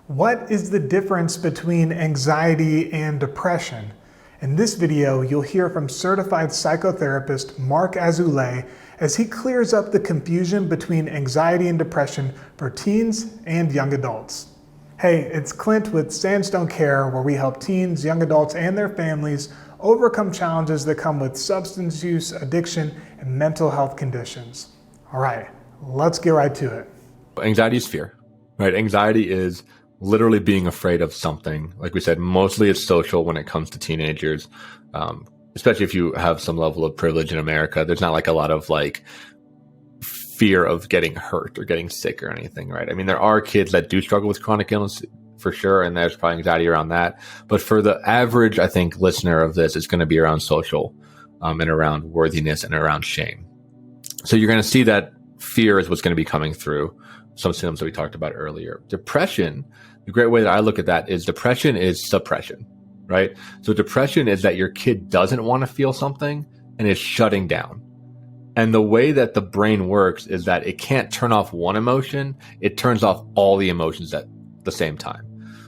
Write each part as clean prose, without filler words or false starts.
What is the difference between anxiety and depression? In this video, you'll hear from certified psychotherapist Marc Azoulay as he clears up the confusion between anxiety and depression for teens and young adults. Hey, it's Clint with Sandstone Care, where we help teens, young adults, and their families overcome challenges that come with substance use, addiction, and mental health conditions. All right, let's get right to it. Anxiety is fear, right? Anxiety is literally being afraid of something. Like we said, mostly it's social when it comes to teenagers, especially if you have some level of privilege in America. There's not like a lot of like fear of getting hurt or getting sick or anything, right? I mean, there are kids that do struggle with chronic illness for sure, and there's probably anxiety around that. But for the average, I think, listener of this, it's going to be around social and around worthiness and around shame. So you're going to see that fear is what's going to be coming through some symptoms that we talked about earlier. Depression, the great way that I look at that is depression is suppression, right? So depression is that your kid doesn't want to feel something and is shutting down. And the way that the brain works is that it can't turn off one emotion, it turns off all the emotions at the same time.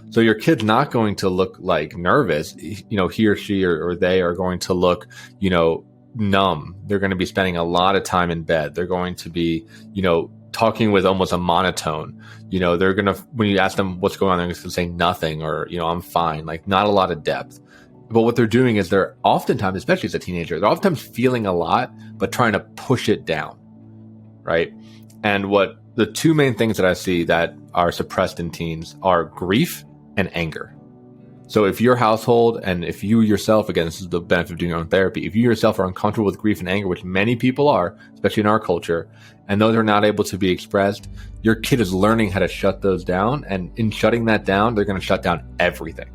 So your kid's not going to look like nervous, he or she or they are going to look, numb. They're going to be spending a lot of time in bed. They're going to be, talking with almost a monotone. They're going to, when you ask them what's going on, they're going to say nothing or, I'm fine, like not a lot of depth. But what they're doing is they're oftentimes, especially as a teenager, they're oftentimes feeling a lot, but trying to push it down, right? And what the two main things that I see that are suppressed in teens are grief and anger. So if your household and if you yourself, again, this is the benefit of doing your own therapy, if you yourself are uncomfortable with grief and anger, which many people are, especially in our culture, and those are not able to be expressed, your kid is learning how to shut those down. And in shutting that down, they're going to shut down everything,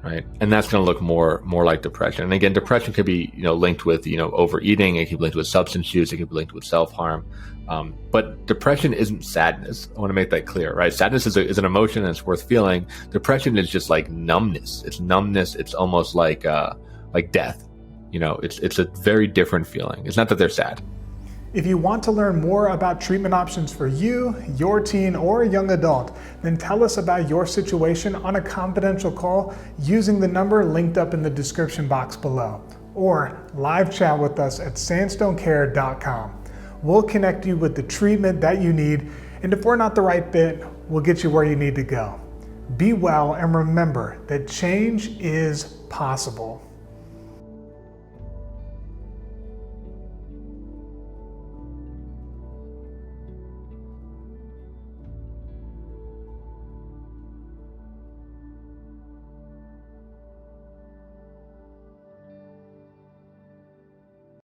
right? And that's going to look more like depression. And again, depression could be, linked with, overeating. It could be linked with substance use. It could be linked with self-harm. But depression isn't sadness. I want to make that clear, right? Sadness is an emotion and it's worth feeling. Depression is just like numbness. It's numbness. It's almost like death. It's a very different feeling. It's not that they're sad. If you want to learn more about treatment options for you, your teen, or young adult, then tell us about your situation on a confidential call using the number linked up in the description box below, or live chat with us at sandstonecare.com. We'll connect you with the treatment that you need, and if we're not the right fit, we'll get you where you need to go. Be well, and remember that change is possible.